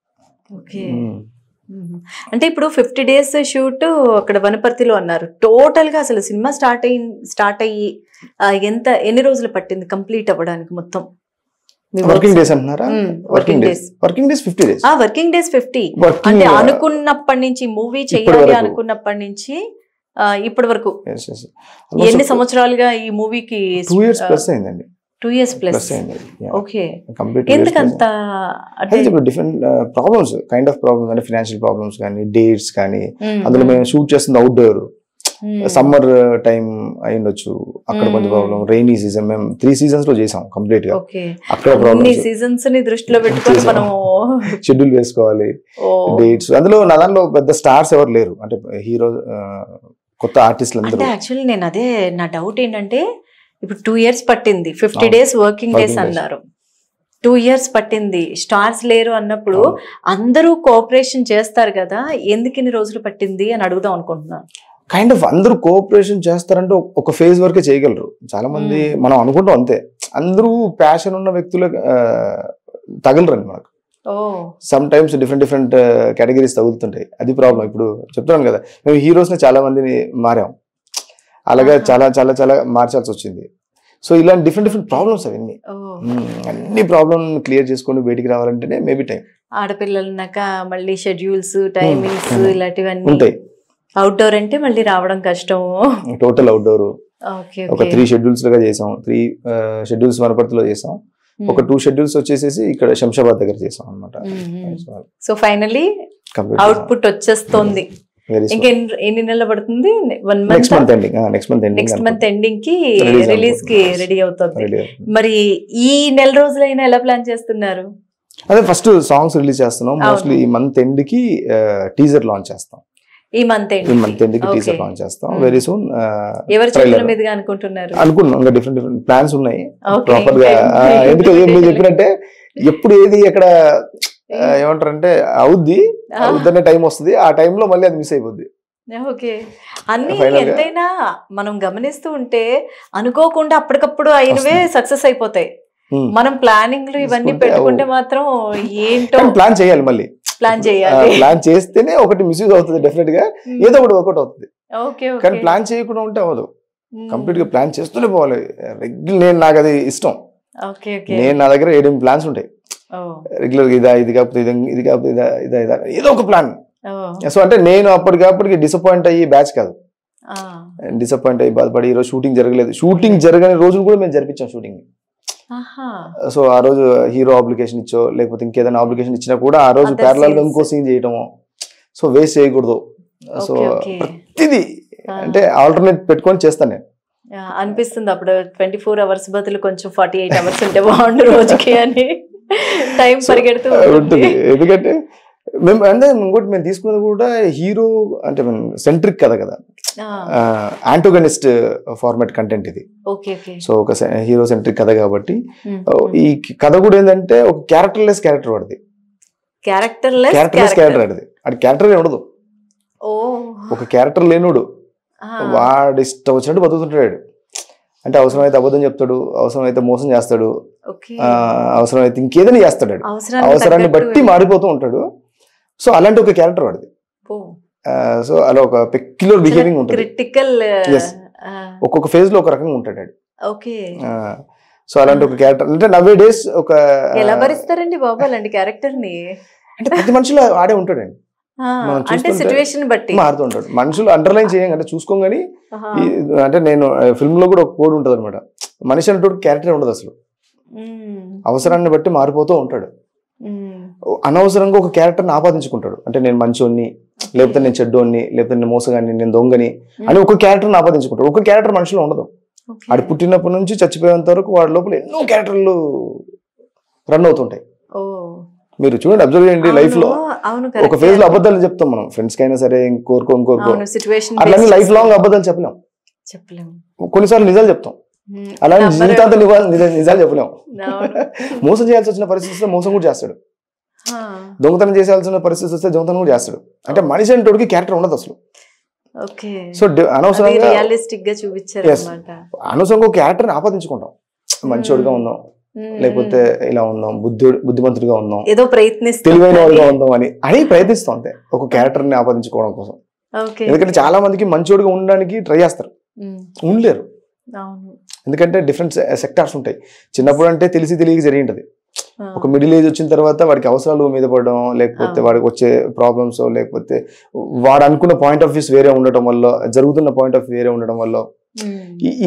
అంటే ఇప్పుడు 50 days షూట్ అక్కడ వనపర్తిలో అన్నారు. టోటల్ గా అసలు సినిమా స్టార్ట్ అయ్యి ఎన్ని రోజులు పట్టింది కంప్లీట్ అవ్వడానికి మొత్తం? వర్కింగ్ డేస్ అంటున్నారా? Working days 50 days. Working days 50. అంటే అనుకున్నప్పటి నుంచి, మూవీ చేయాలి అనుకున్నప్పటి నుంచి ఇప్పటి వరకు ఎన్ని సంవత్సరాలుగా ఈ మూవీకి? 2 years ప్లస్ అయిందండి. 2 years ప్లస్. ఓకే, ఎందుకంత different problems, kind of problems అంటే ఫైనాన్షియల్ ప్రాబ్లమ్స్ కానీ, డేట్స్ కానీ. అందులో మేము షూట్ చేస్తుంది అవుట్డోర్, సమ్మర్ టైం అయి ఉండొచ్చు, అక్కడ కొంచెం ప్రాబ్లం. రైనీ సీజన్ మేము 3 seasons లో చేసాం కంప్లీట్ గా. అక్కడ సీజన్స్ ని దృష్టిలో పెట్టుకొని మనం షెడ్యూల్ వేసుకోవాలి, డేట్స్. అందులో నా దాంట్లో పెద్ద స్టార్స్ ఎవరు లేరు, అంటే హీరో కొత్త ఆర్టిస్టులు అందరూ. యాక్చువల్లీ నేను అదే నా డౌట్ ఏంటంటే, ఇప్పుడు 2 years పట్టింది, 50 days వర్కింగ్ డేస్ అన్నారు, 2 years పట్టింది, స్టార్స్ లేరు అన్నప్పుడు అందరూ కోఆపరేషన్ చేస్తారు కదా, ఎందుకు ఇన్ని రోజులు పట్టింది అని అడుగుదాం అనుకుంటున్నాను. కైండ్ ఆఫ్ అందరూ కోఆపరేషన్ చేస్తారంటే ఒక ఫేజ్ వరకే చేయగలరు. చాలా మంది మనం అనుకుంటాం అంతే, అందరూ ప్యాషన్ ఉన్న వ్యక్తులు తగలరండి మనకు. సమ్ టైమ్స్ డిఫరెంట్ కేటగిరీస్ తగులుతుంటాయి, అది ప్రాబ్లం. ఇప్పుడు చెప్తున్నాను కదా, మేము హీరోస్ ని చాలా మందిని మారాం, అలాగే చాలా మార్చాల్సి వచ్చింది. సో ఇలాంటి డిఫరెంట్ ప్రాబ్లమ్స్ అవన్నీ. అన్ని ప్రాబ్లమ్ క్లియర్ చేసుకొని బయటికి రావాలంటేనే మేబీ టైం. ఆడపిల్లలన్నాక మళ్ళీ షెడ్యూల్స్, టైమింగ్స్ ఇలాంటివన్నీ ఉంటాయి. అవుట్డోర్ అంటే మళ్ళీ రావడం కష్టం. టోటల్ అవుట్డోర్ ఒక 3 షెడ్యూల్స్ లాగా చేసాం. 3 షెడ్యూల్స్ వనపర్తిలో చేసాం. ఒక 2 షెడ్యూల్స్ వచ్చేసేసి ఇక్కడ శంషాబాద్ దగ్గర చేసాం అనమాట. సో ఫైనల్లీ అవుట్పుట్ వచ్చేస్తుంది. ఇంకా ఎన్ని నెలలు పడుతుంది? 1 మంత్. నెక్స్ట్ మంత్ ఎండింగ్ కి రిలీజ్ కి రెడీ అవుతుంది. మరి ఈ నెల రోజులైనా ఎలా ప్లాన్ చేస్తున్నారు? అదే ఫస్ట్ సాంగ్స్ రిలీజ్ చేస్తున్నాం. మోస్ట్లీ ఈ మంత్ ఎండ్ కి టీజర్ లాంచ్ చేస్తాం. ఈ మంత్ ఎండ్ కి టీజర్ లాంచ్ చేస్తాం వెరీ సూన్. ఎవరి చేతుల మీదుగా అనుకుంటున్నారు? అనుకున్నాం, ఇంకా డిఫరెంట్ ప్లాన్స్ ఉన్నాయి ప్రాపర్ గా. ఎందుకంటే మీరు చెప్పినట్టే ఎప్పుడు ఏది ఎక్కడ ఏమంటారంటే అవుద్దనే టైం వస్తుంది, ఆ టైంలో మళ్ళీ అది మిస్ అయిపోద్ది. ఓకే. అన్ని ఎంతైనా మనం గమనిస్తూ ఉంటే అనుకోకుండా అప్పటికప్పుడు అయినవే సక్సెస్ అయిపోతాయి. మనం ప్లానింగ్ ఇవన్నీ పెట్టుకుంటే మాత్రం ఏంటో ప్లాన్ చేయాలి, మళ్ళీ ప్లాన్ చేయాలి. ప్లాన్ చేస్తేనే ఒకటి మిస్యూజ్ అవుతుంది, డెఫినెట్ గా ఏదో ఒకటి వర్కౌట్ అవుతుంది. కానీ ప్లాన్ చేయకుండా ఉంటే అవ్వదు. కంప్లీట్ గా ప్లాన్ చేస్తూనే పోవాలి. రెగ్యులర్ నాకు అది ఇష్టం. నేను నా దగ్గర 7 ప్లాన్స్ ఉంటాయి రెగ్యులర్ గా. ఇది కాకపోతే ఇది కాకపోతే ఇదా ఏదో ఒక ప్లాన్. సో అంటే నేను అప్పటికప్పటికి డిసప్పాయింట్ అయ్యి బ్యాచ్ కాదు, డిసప్పాయింట్ అయ్యి బాధపడి ఈరోజు షూటింగ్ జరగలేదు, షూటింగ్ జరగని రోజులు కూడా మేము జరిపించాం షూటింగ్. సో ఆ రోజు హీరో అప్లికేషన్ ఇచ్చో లేకపోతే ఇంకేదైనా అప్లికేషన్ ఇచ్చినా కూడా ఆ రోజు ప్యారలల్ గా ఇంకో సీన్ చేయటము. సో వేస్ట్ చేయకూడదు. సో ప్రతిదీ అంటే ఆల్టర్నేట్ పెట్టుకొని చేస్తాను నేను. అనిపిస్తుంది అప్పుడు 24 hours బదులు కొంచెం 48 hours ఉంటే బాగుండు రోజుకి అని టైం పరిగెడుతూ ఉంటుంది. ఎందుకంటే మేము అంటే ఇంకోటి మేము తీసుకున్నది కూడా హీరో అంటే సెంట్రిక్ కథ కదా, యాంటోగనిస్ట్ ఫార్మాట్ కంటెంట్ ఇది. సో ఒక హీరో సెంట్రిక్ కథ కాబట్టి ఈ కథ కూడా ఏంటంటే ఒక క్యారెక్టర్లెస్ క్యారెక్టర్ వాడిది. క్యారెక్టర్లెస్ క్యారెక్టర్ వాడిది. అది క్యారెక్టర్ ఉండదు, ఒక క్యారెక్టర్ లేనుడు. వాడు ఇష్టం వచ్చినట్టు బతుకుతుంటాడు. అంటే అవసరమైతే అబద్ధం చెప్తాడు, అవసరమైతే మోసం చేస్తాడు, అవసరమైతే ఇంకేదైనా చేస్తాడు. అవసరాన్ని బట్టి మారిపోతూ ఉంటాడు. సో అలాంటి ఒక క్యారెక్టర్ వాడిది. సో అలా ఒక పెక్యులర్ బిహేవింగ్ ఉంటుంది. ఒక్కొక్క ఫేజ్ లో ఒక రకంగా ఉంటాడు. సో అలాంటి ఒక క్యారెక్టర్ అంటే నవ్వే డేస్ ఒక ఎలా భరిస్తారండి బాబు అలాంటి క్యారెక్టర్ ని? అంటే ప్రతి మనిషిలో ఆడే ఉంటాడండి, అంటే సిచువేషన్ బట్టి మారుతుంటాడు. మనుషులు అండర్లైన్ చేయండి చూసుకోగాని. అంటే నేను ఫిల్మ్ లో కూడా ఒక కోడ్ ఉంటది అనమాట, మనిషి అంటే క్యారెక్టర్ ఉండదు అసలు, అవసరాన్ని బట్టి మారిపోతూ ఉంటాడు. అనవసరంగా ఒక క్యారెక్టర్ని ఆపాదించుకుంటాడు. అంటే నేను మంచోన్ని, లేకపోతే నేను చెడ్డోన్ని, లేకపోతే నేను మోసగాన్ని, నేను దొంగని అని ఒక క్యారెక్టర్ని ఆపాదించుకుంటాడు. ఒక క్యారెక్టర్ మనిషిలో ఉండదు. ఆడు పుట్టినప్పటి నుంచి చచ్చిపోయేంత వరకు వాడి లోపల ఎన్నో క్యారెక్టర్లు రన్ అవుతుంటాయి. మీరు చూడండి, అబ్జర్వ్ చేయండి. లైఫ్ లో ఒక ఫేజ్ లో అబద్ధాలు చెప్తాం మనం, ఫ్రెండ్స్ కైనా సరే, ఇంకోరుకో అట్లా లైఫ్ లాంగ్ అబద్ధాలు చెప్పలేం. కొన్నిసార్లు నిజాలు చెప్తాం, అలాగే జీవితాంత నిజాలు చెప్పలేం. మోసం చేయాల్సి వచ్చిన పరిస్థితి మోసం కూడా చేస్తాడు, దొంగతనం చేయాల్సిన పరిస్థితి వస్తే దొంగతనం కూడా చేస్తాడు. అంటే మనిషి అంటే క్యారెక్టర్ ఉండదు అసలు. సో అనవసరంగా అనవసరంగా ఒక క్యారెక్టర్ని ఆపాదించుకుంటాం. మంచోడుగా ఉందాం, లేకపోతే ఇలా ఉందాం, బుద్ధిమంతుడిగా ఉందాం, ఏదో ప్రయత్నిస్తాం, తెలివైన వాడుగా ఉందాం అని ప్రయత్నిస్తాం అంతే, ఒక క్యారెక్టర్ ని ఆపాదించుకోవడం కోసం. ఎందుకంటే చాలా మందికి మంచోడుగా ఉండడానికి ట్రై చేస్తారు, ఉండలేరు. ఎందుకంటే డిఫరెంట్ సెక్టార్స్ ఉంటాయి. చిన్నప్పుడు అంటే తెలియక జరిగి ఉంటది. ఒక మిడిల్ ఏజ్ వచ్చిన తర్వాత వాడికి అవసరాలు మీద పడడం, లేకపోతే వాడికి వచ్చే ప్రాబ్లమ్స్, లేకపోతే వాడు అనుకున్న పాయింట్ ఆఫ్ వ్యూస్ వేరే ఉండటం వల్ల, జరుగుతున్న పాయింట్ ఆఫ్ వ్యూ వేరే ఉండడం వల్ల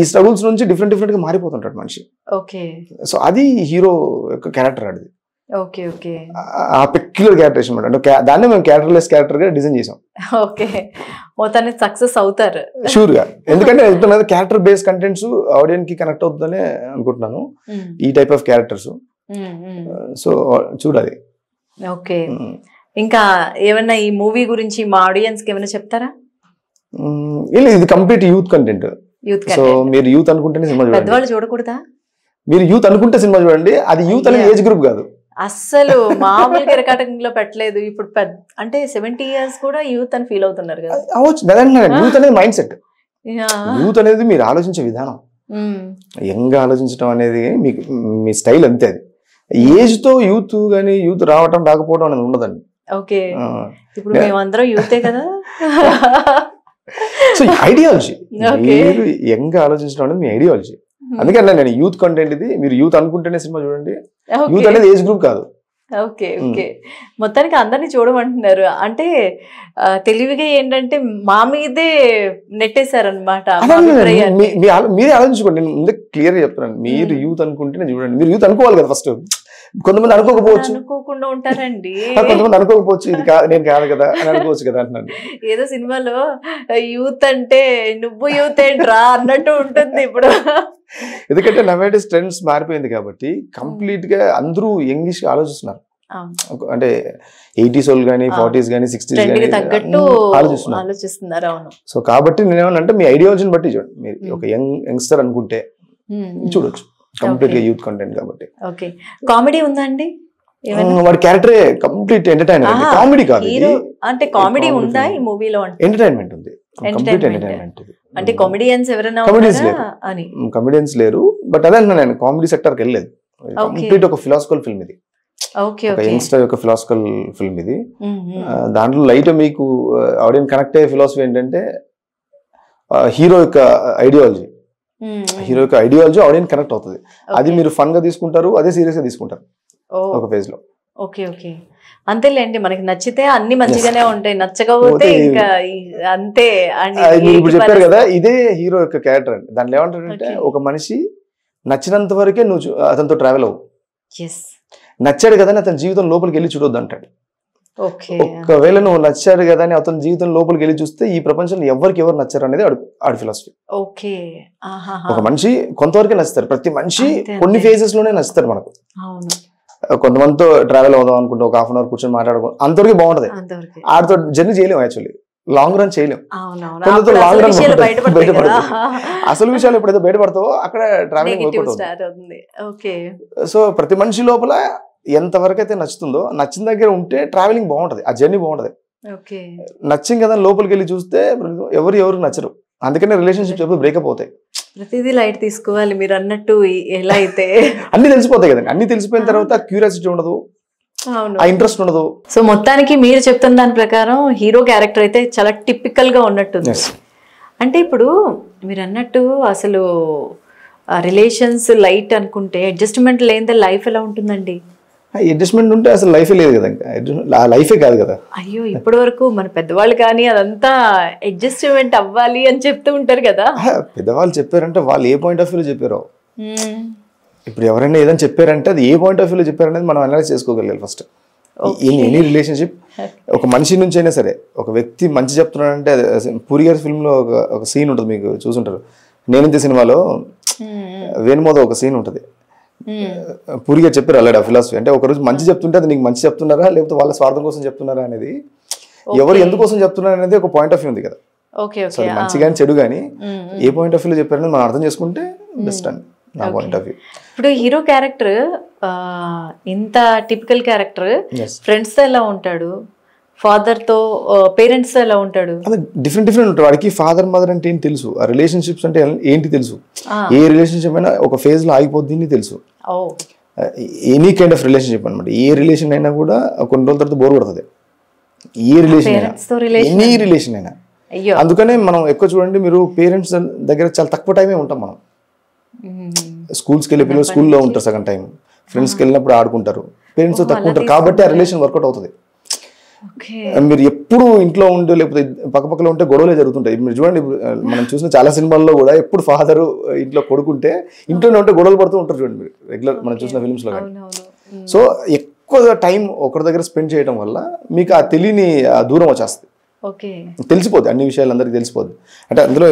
ఈ స్ట్రగుల్స్ నుంచి డిఫరెంట్ గా మారిపోతుంటాడు మనిషి. సో అది హీరో యొక్క క్యారెక్టర్. అది ఆ పెక్యులర్ క్యారెక్టరేషన్ అంటే దాన్ని మేము క్యారెక్టర్లెస్ క్యారెక్టర్ గా డిజైన్ చేసాం. మొత్తానికి సక్సెస్ అవుతారు షూర్ గా. ఎందుకంటే క్యారెక్టర్ బేస్డ్ కంటెంట్స్ ఆడియన్స్ కి కనెక్ట్ అవుతుందనే అనుకుంటున్నాను, ఈ టైప్ ఆఫ్ క్యారెక్టర్స్. సో చూడాలి. ఓకే, ఇంకా ఏమన్నా ఈ మూవీ గురించి మా ఆడియన్స్ కి ఏమైనా చెప్తారా? ఇది కంప్లీట్ యూత్ కంటెంట్. సో మీరు యూత్ అనుకుంటేనే సినిమా చూడండి, పెద్దవాళ్ళు చూడకూడదా? మీరు యూత్ అనుకుంటే సినిమా చూడండి. అది యూత్ అనే ఏజ్ గ్రూప్ కాదు అస్సలు. మామూలుగా రికార్డింగ్ లో పెట్టలేదు. ఇప్పుడు అంటే 70 years కూడా యూత్ అని ఫీల్ అవుతున్నారు కదా. యూత్ అనేది మైండ్ సెట్. యూత్ అనేది మీరు ఆలోచించే విధానం, యంగ్ ఆలోచించడం అనేది మీకు మీ స్టైల్ అంతే. అది ఏజ్ తో యూత్ గానీ యూత్ రావటం రాకపోవడం అనేది ఉండదండి. ఓకే, ఇప్పుడు మేమందరం యూతే కదా. సో ఐడియాలజీ, మీరు యంగ్ ఆలోచించడం అనేది మీ ఐడియాలజీ. అందుకని నేను యూత్ కంటెంట్ ఇది, మీరు యూత్ అనుకుంటేనే సినిమా చూడండి. యూత్ అనేది ఏజ్ గ్రూప్ కాదు. ఓకే ఓకే, మొత్తానికి అందరినీ చూడమంటున్నారు అంటే తెలివిగా ఏంటంటే మా మీదే నెట్టేశారనమాట. మీరే ఆలోచించుకోండి, నేను ముందే క్లియర్ గా చెప్తున్నాను. మీరు యూత్ అనుకుంటేనే చూడండి. మీరు యూత్ అనుకోవాలి కదా ఫస్ట్. కొంతమంది అనుకోకపోవచ్చు, అనుకోకుండా ఉంటారండి. కొంతమంది అనుకోకపోవచ్చు, ఇది నేను కాదు కదా అని అనుకోవచ్చు కదా అంటున్నాను. ఏదో సినిమాలో యూత్ అంటే నువ్వు యూత్ ఏంట్రా అన్నట్టు ఉంటుంది ఇప్పుడు. ఎందుకంటే నవేడేస్ ట్రెండ్స్ మారిపోయింది కాబట్టి కంప్లీట్ గా అందరూ యంగిష్ ఆలోచిస్తున్నారు. అంటే 80s వాళ్ళు కానీ 40s కానీ 60s కానీ ఆలోచిస్తున్నారు. సో కాబట్టి నేనేమన్నా మీ ఐడియాలజీని బట్టి చూడండి. మీరు ఒక యంగ్స్టర్ అనుకుంటే చూడొచ్చు, కంప్లీట్ గా యూత్ కంటెంట్ కాబట్టి. ఓకే, కామెడీ ఉందా అండి? వాడి క్యారెక్టరే కంప్లీట్ ఎంటర్టైన్మెంట్, కామెడీ కాదు అంటే. కామెడీ ఉందా ఈ మూవీలో? ఎంటర్టైన్మెంట్ ఉంది, కంప్లీట్ ఎంటర్టైన్మెంట్. అంటే కామెడియన్స్ ఎవరైనా అని? కామెడియన్స్ లేరు, బట్ అదే నేను కామెడీ సెక్టర్ కి వెళ్ళలేదు. కంప్లీట్ ఒక ఫిలాసఫికల్ ఫిల్మ్ ఇది, ఒక యంగ్స్టర్ యొక్క ఫిలాసఫికల్ ఫిల్మ్ ఇది. దాంట్లో లైట్ మీకు ఆడియన్స్ కనెక్ట్ అయ్యే ఫిలాసఫీ ఏంటంటే హీరో యొక్క ఐడియాలజీ. ఆడియన్స్ కనెక్ట్ అవుతుంది. అది మీరు ఫన్ గా తీసుకుంటారు, అదే సీరియస్ గా తీసుకుంటారు ఒక ఫేజ్ లో. ఓకే ఓకే, అంతేలేండి. మనకి నచ్చితే అన్ని మంచిగానే ఉంటాయి, నచ్చకపోతే ఇంకా అంతే. ఇప్పుడు చెప్పారు కదా, ఇదే హీరో యొక్క క్యారెక్టర్ అండి. దాంట్లో ఏమంటారంటే ఒక మనిషి నచ్చినంత వరకే నువ్వు అతనితో ట్రావెల్ అవ్వు, నచ్చాడు కదా అని అతని జీవితం లోపలికి వెళ్ళి చూడొద్దు అంటాడు. ఒకవేళ నువ్వు నచ్చాడు కదా అని అతని జీవితం లోపలికి వెళ్ళి చూస్తే ఈ ప్రపంచంలో ఎవరికి ఎవరు నచ్చారు అనేది ఆడి ఫిలాసఫీ. ఒక మనిషి కొంతవరకే నచ్చుతారు, ప్రతి మనిషి కొన్ని ఫేజెస్ లోనే నచ్చుతారు మనకు. కొంతమందితో ట్రావెల్ అవుదాం అనుకుంటే ఒక 1/2 అవర్ కూర్చొని మాట్లాడుకో అంతవరకు బాగుంటది. ఆడితో జర్నీ చేయలేము, యాక్చువల్లీ లాంగ్ రన్ చేయలేము. లాంగ్ రన్ బయటపడతాయి. అసలు విషయాలు ఎప్పుడైతే బయటపడతావో అక్కడ ట్రావెలింగ్ అవుతుంది. సో ప్రతి మనిషి లోపల ఎంతవరకు అయితే నచ్చుతుందో, నచ్చిన దగ్గర ఉంటే ట్రావెలింగ్ బాగుంటది, ఆ జర్నీ బాగుంటది. నచ్చింది కదా లోపలికి వెళ్ళి చూస్తే ఎవరు నచ్చరు. అందుకనే రిలేషన్షిప్స్ ఎప్పుడు బ్రేకప్ అవుతాయి. ప్రతిదీ లైట్ తీసుకోవాలి మీరు అన్నట్టు. ఎలా అయితే అన్ని తెలిసిపోతాయి కదండి, అన్ని తెలిసిపోయిన తర్వాత క్యూరియాసిటీ ఉండదు, ఆ ఇంట్రెస్ట్ ఉండదు. సో మొత్తానికి మీరు చెప్తున్న దాని ప్రకారం హీరో క్యారెక్టర్ అయితే చాలా టిపికల్ గా ఉన్నట్టుంది. అంటే ఇప్పుడు మీరు అన్నట్టు అసలు రిలేషన్స్ లైట్ అనుకుంటే అడ్జస్ట్మెంట్ లేనిదే లైఫ్ ఎలా ఉంటుందండి? అడ్జస్ట్మెంట్ ఉంటే అసలు లైఫే లేదు కదా, లైఫే కాదు కదా. అయ్యో, ఇప్పటి వరకు మన పెద్దవాళ్ళు కానీ అదంతా అడ్జస్ట్మెంట్ అవ్వాలి అని చెప్తూ ఉంటారు కదా. పెద్దవాళ్ళు చెప్పారంటే వాళ్ళు ఏ పాయింట్ ఆఫ్ వ్యూలో చెప్పారో. ఇప్పుడు ఎవరైనా ఏదైనా చెప్పారంటే అది ఏ పాయింట్ ఆఫ్ వ్యూలో చెప్పారనేది మనం అనలైజ్ చేసుకోగలగాలి ఫస్ట్. ఎనీ రిలేషన్షిప్ ఒక మనిషి నుంచి అయినా సరే, ఒక వ్యక్తి మంచి చెప్తున్నాడంటే పూరి గారి ఫిల్మ్ లో ఒక సీన్ ఉంటుంది, మీకు చూసుంటారు. నేనంతే సినిమాలో వేణుమోద ఒక సీన్ ఉంటుంది. పూరి గారు చెప్పారు అలాంటి ఆ ఫిలాసఫీ. అంటే ఒకరోజు మంచి చెప్తుంటే అది నీకు మంచి చెప్తున్నారా లేకపోతే వాళ్ళ స్వార్థం కోసం చెప్తున్నారా అనేది, ఎవరు ఎందుకోసం చెప్తున్నారు అనేది ఒక పాయింట్ ఆఫ్ వ్యూ ఉంది కదా. మంచి కానీ చెడు కానీ ఏ పాయింట్ ఆఫ్ వ్యూలో చెప్పారనేది మనం అర్థం చేసుకుంటే బెస్ట్ అని నా పాయింట్ ఆఫ్ వ్యూ. ఇప్పుడు హీరో క్యారెక్టర్ ఇంత టిపికల్ క్యారెక్టర్, ఫ్రెండ్స్ తో ఎలా ఉంటాడు, ఫాదర్ తో పేరెంట్స్ తో ఎలా ఉంటాడు? డిఫరెంట్ ఉంటాడు. వాడికి ఫాదర్ మదర్ అంటే ఏంటి తెలుసు, ఆ రిలేషన్షిప్స్ అంటే ఏంటి తెలుసు, ఏ రిలేషన్షిప్ అయినా ఒక ఫేజ్ లో ఆగిపోద్ది తెలుసు. ఎనీ కైండ్ ఆఫ్ రిలేషన్షిప్ అనమాట. ఏ రిలేషన్ అయినా కూడా కొన్ని రోజుల తర్వాత బోర్ కొడుతుంది, ఏ రిలేషన్ అయినా, ఎనీ రిలేషన్ అయినా. అందుకనే మనం ఎక్కువ చూడండి, మీరు పేరెంట్స్ దగ్గర చాలా తక్కువ టైమే ఉంటాం మనం. స్కూల్స్కి వెళ్ళే పిల్లలు స్కూల్లో ఉంటారు సగం టైం, ఫ్రెండ్స్కి వెళ్ళినప్పుడు ఆడుకుంటారు, పేరెంట్స్ తక్కువ ఉంటారు కాబట్టి ఆ రిలేషన్ వర్కౌట్ అవుతుంది. మీరు ఎప్పుడు ఇంట్లో ఉండి లేకపోతే పక్కపక్కలో ఉంటే గొడవలే జరుగుతుంటాయి. మీరు చూడండి, మనం చూసిన చాలా సినిమాల్లో కూడా ఎప్పుడు ఫాదర్ ఇంట్లో కొడుకుంటే ఇంట్లోనే ఉంటే గొడవలు పడుతూ ఉంటారు చూడండి మీరు, రెగ్యులర్ మనం చూసిన ఫిల్మ్స్ లో కానీ. సో ఎక్కువ టైం ఒకరి దగ్గర స్పెండ్ చేయడం వల్ల మీకు ఆ తెలియని దూరం వచ్చేస్తుంది, తెలిసిపోద్ది, అన్ని విషయాలు అందరికి తెలిసిపోద్ది. అంటే అందులో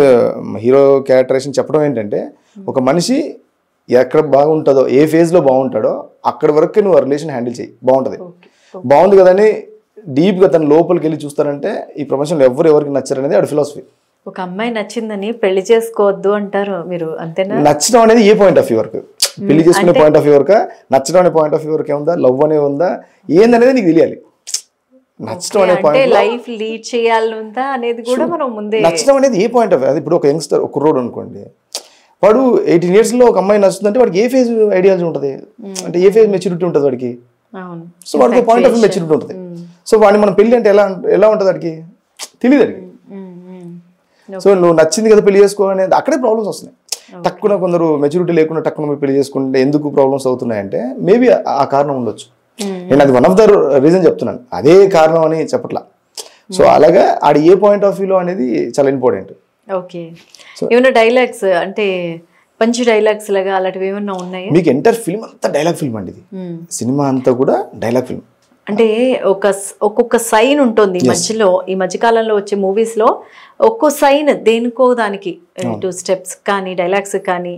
హీరో క్యారెక్టరేషన్ చెప్పడం ఏంటంటే, ఒక మనిషి ఎక్కడ బాగుంటుందో, ఏ ఫేజ్ లో బాగుంటాడో అక్కడి వరకు నువ్వు ఆ రిలేషన్ హ్యాండిల్ చేయి, బాగుంటది. బాగుంది కదని డీప్ గా తన లోపలికి వెళ్ళి చూస్తారంటే ఈ ప్రపంచంలో ఎవరికి నచ్చరు అనేది ఆడి ఫిలాసఫీ. ఒక అమ్మాయి నచ్చిందని పెళ్లి చేసుకోవద్దు అంటారు మీరు, అంతేనా? నచ్చడం అనేది ఏ పాయింట్ ఆఫ్ వ్యూ వరకు, పెళ్లి చేసుకునే పాయింట్ ఆఫ్ వ్యూ వరకు, నచ్చడం అనే పాయింట్ ఆఫ్ వ్యూ వరకు ఏముందా, లవ్ అనే ఉందా, ఏందనేది నీకు తెలియాలి. నచ్చడం అనే పాయింట్, లైఫ్ లీడ్ చేయాలంతా అనేది కూడా మనం ముందే, నచ్చడం అనేది ఏ పాయింట్ ఆఫ్ వ్యూ. అది ఇప్పుడు ఒక యంగ్స్టర్, ఒక కుర్రోడు అనుకోండి, వాడు 18 years లో ఒక అమ్మాయి నచ్చుతుందంటే వాడికి ఏ ఫేజ్ ఐడియాలజీ ఉంటుంది, అంటే ఏ ఫేజ్ మెచ్యూరిటీ ఉంటుంది వాడికి. సో వాడికి పాయింట్ ఆఫ్ మెచ్యూరిటీ ఉంటుంది. సో వాడిని మనం పెళ్లి అంటే ఎలా ఉంటుంది వాడికి తెలియదు. అడిగి సో నువ్వు నచ్చింది కదా పెళ్లి చేసుకో అనేది అక్కడే ప్రాబ్లమ్స్ వస్తున్నాయి. తక్కువ కొందరు మెచ్యూరిటీ లేకుండా తక్కువ పెళ్లి చేసుకుంటే ఎందుకు ప్రాబ్లమ్స్ అవుతున్నాయంటే మేబీ ఆ కారణం ఉండొచ్చు. నేను అది వన్ ఆఫ్ ద రీజన్ చెప్తున్నాను, అదే కారణం అని చెప్పట్లా. సో అలాగా ఆడ ఏ పాయింట్ ఆఫ్ వ్యూలో అనేది చాలా ఇంపార్టెంట్. ఓకే, ఏమైనా డైలాగ్స్ అంటే పంచ్ డైలాగ్స్ లాగా అలాంటివి ఏమన్నా ఉన్నాయా? మీకు ఎంటైర్ ఫిల్మ్ అంతా డైలాగ్ ఫిల్మ్ అండి ఇది. సినిమా అంతా కూడా డైలాగ్ ఫిల్మ్. అంటే ఒక్కొక్క సైన్ ఉంటుంది మధ్యలో. ఈ మధ్యకాలంలో వచ్చే మూవీస్ లో ఒక్కో సైన్ దేనికో దానికి 2 స్టెప్స్ కానీ డైలాగ్స్ కానీ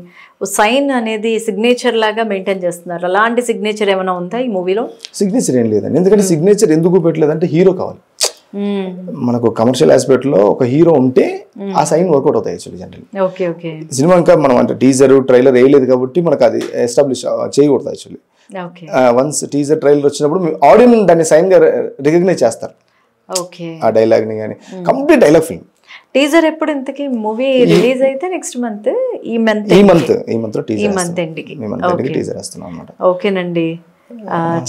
సైన్ అనేది సిగ్నేచర్ లాగా మెయింటైన్ చేస్తున్నారు. అలాంటి సిగ్నేచర్ ఏమైనా ఉందా ఈ మూవీలో? సిగ్నేచర్ ఏం లేదండి, ఎందుకంటే సిగ్నేచర్ ఎందుకు పెట్టలేదంటే హీరో కావాలి మనకు. కమర్షియల్ ఆస్పెక్ట్ లో ఒక హీరో ఉంటే ఆ సైన్ వర్కౌట్ అవుతాయి actually general. Okay okay, cinema ఇంకా మనం అంటే టీజర్ ట్రైలర్ వేయలేదు కాబట్టి మనకు అది ఎస్టాబ్లిష్ చేయకూడదు యాక్చువల్లీ. వన్స్ టీజర్ ట్రైలర్ వచ్చినప్పుడు ఆడియన్స్ దాన్ని సైన్ గా రికగ్నైజ్ చేస్తారు. ఓకే, ఆ డైలాగ్ ని కానీ కంప్లీట్ డైలాగ్ ఫిల్మ్. టీజర్ ఎప్పుడు ఇంతకి మూవీ రిలీజ్ అయితే? నెక్స్ట్ మంత్, ఈ మంత్ లో టీజర్ వస్తున్నాం అన్నమాట. ఓకేనండి,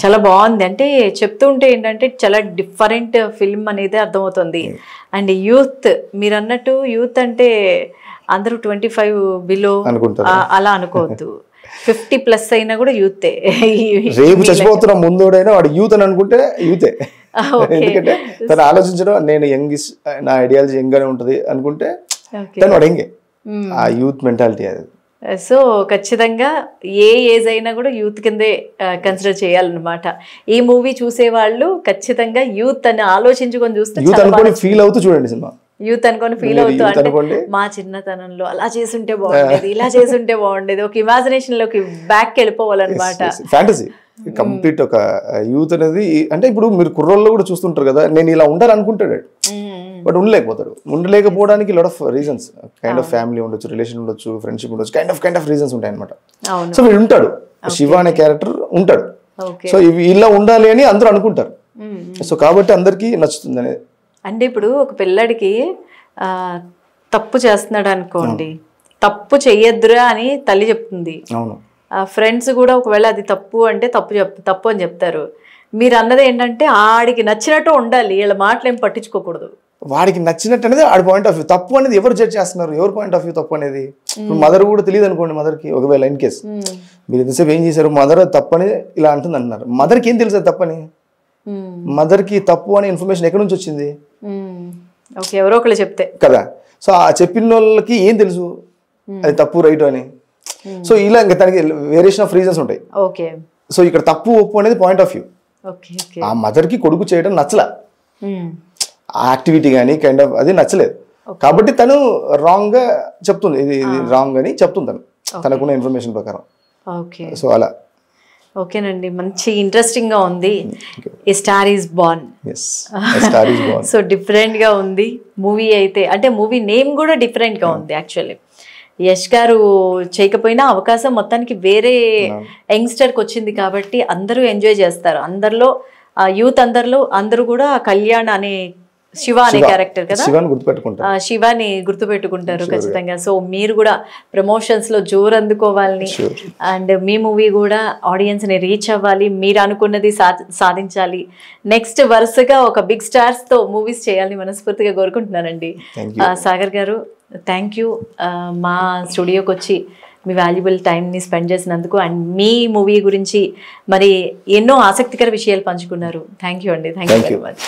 చాలా బాగుంది. అంటే చెప్తుంటే ఏంటంటే చాలా డిఫరెంట్ ఫిల్మ్ అనేది అర్థమవుతుంది. అండ్ యూత్, మీరు అన్నట్టు యూత్ అంటే అందరూ 25 బిలో అలా అనుకోవద్దు, 50+ అయినా కూడా యూతే. రేపు చచ్చిపోతున్న ముందోడైనా వాడు యూత్ అని అనుకుంటే యూతే. ఎందుకంటే తను ఆలోచించడం నేను యంగ్, నా ఐడియాలజీ యంగ్ గానే ఉంటది అనుకుంటే తను వాడు యంగే. ఆ యూత్ మెంటాలిటీ అది. సో ఖచ్చితంగా ఏ ఏజ్ అయినా కూడా యూత్ కిందే కన్సిడర్ చేయాలన్నమాట. ఈ మూవీ చూసే వాళ్ళు ఖచ్చితంగా యూత్ అని ఆలోచించుకొని చూస్తే ఫీల్ అవుతూ చూడండి సినిమా. యూత్ అనుకొని ఫీల్ అవుతూ అంటే మా చిన్నతనంలో అలా చేసుంటే బాగుండేది, ఇలా చేసుంటే బాగుండేది, ఒక ఇమాజినేషన్ లోకి బ్యాక్ వెళ్ళిపోవాలన్నమాట. ఫ్యాంటసీ కంప్లీట్ ఒక యూత్ అనేది. అంటే ఇప్పుడు మీరు కుర్రోళ్ళు కూడా చూస్తుంటారు కదా, నేను ఇలా ఉండాలనుకుంటాడు బట్ ఉండలేకపోతాడు. ఉండలేకపోవడానికి lot of reasons, kind of family ఉండొచ్చు, రిలేషన్ ఉండొచ్చు, ఫ్రెండ్షిప్ ఉండొచ్చు, కైండ్ ఆఫ్ రీజన్స్ ఉంటాయి అనమాట. సో వీడు ఉంటాడు, శివ అనే క్యారెక్టర్ ఉంటాడు. సో ఇవి ఇలా ఉండాలి అని అందరూ అనుకుంటారు. సో కాబట్టి అందరికి నచ్చుతుంది అనేది. అంటే ఇప్పుడు ఒక పిల్లడికి తప్పు చేస్తున్నాడు అనుకోండి, తప్పు చెయ్యొద్దురా అని తల్లి చెప్తుంది. అవును, ఫ్రెండ్స్ కూడా ఒకవేళ అది తప్పు అంటే తప్పు అని చెప్తారు. మీరు అన్నది ఏంటంటే ఆడికి నచ్చినట్టు ఉండాలి, వీళ్ళ మాటలు ఏం పట్టించుకోకూడదు. వాడికి నచ్చినట్టు అనేది ఆడి పాయింట్ ఆఫ్ వ్యూ. తప్పు అనేది ఎవరు జడ్జ్ చేస్తున్నారు, ఎవరి పాయింట్ ఆఫ్ వ్యూ తప్పు అనేది. మదర్ కూడా తెలియదు అనుకోండి, మదర్కి ఒకవేళ ఇన్ కేస్ మీరు ఎంతసేపు ఏం చేశారు, మదర్ తప్పని ఇలా అంటుంది అంటున్నారు. మదర్కి ఏం తెలుసు తప్పని? మదర్కి తప్పు అనే ఇన్ఫర్మేషన్ ఎక్కడి నుంచి వచ్చింది? ఎవరో ఒకళ్ళు చెప్తే కదా. సో ఆ చెప్పిన వాళ్ళకి ఏం తెలుసు అది తప్పు రైట్ అని. సో ఇలా ఇంకా తనకి వేరియేషన్ ఆఫ్ రీజన్స్ ఉంటాయి. సో ఇక్కడ తప్పు ఒప్పు అనేది పాయింట్ ఆఫ్ వ్యూ. ఆ మదర్కి కొడుకు చేయడం నచ్చలే, ఆ యాక్టివిటీ కానీ కైండ్ ఆఫ్ అది నచ్చలేదు కాబట్టి తను రాంగ్ గా చెప్తుంది, ఇది రాంగ్ అని చెప్తుంది తను తనకున్న ఇన్ఫర్మేషన్ ప్రకారం. సో అలా. ఓకేనండి, మంచి ఇంట్రెస్టింగ్ గా ఉంది. A star is born. So different గా ఉంది మూవీ అయితే. అంటే మూవీ నేమ్ కూడా డిఫరెంట్ గా ఉంది యాక్చువల్లీ. యష్ గారు చేయకపోయినా అవకాశం మొత్తానికి వేరే యంగ్స్టర్కి వచ్చింది కాబట్టి అందరూ ఎంజాయ్ చేస్తారు. అందరిలో యూత్ అందరూ కూడా కళ్యాణ్ అనే శివ అనే క్యారెక్టర్ కదా, శివాని గుర్తుపెట్టుకుంటారు ఖచ్చితంగా. సో మీరు కూడా ప్రమోషన్స్ లో జోరు అందుకోవాలని అండ్ మీ మూవీ కూడా ఆడియన్స్ ని రీచ్ అవ్వాలి, మీరు అనుకున్నది సాధించాలి. నెక్స్ట్ వరుసగా ఒక బిగ్ స్టార్స్ తో మూవీస్ చేయాలని మనస్ఫూర్తిగా కోరుకుంటున్నానండి. సాగర్ గారు, థ్యాంక్ యూ మా స్టూడియోకి వచ్చి మీ వాల్యుబుల్ టైంని స్పెండ్ చేసినందుకు అండ్ మీ మూవీ గురించి మరి ఎన్నో ఆసక్తికర విషయాలు పంచుకున్నారు. థ్యాంక్ యూ అండి. Thank you very much.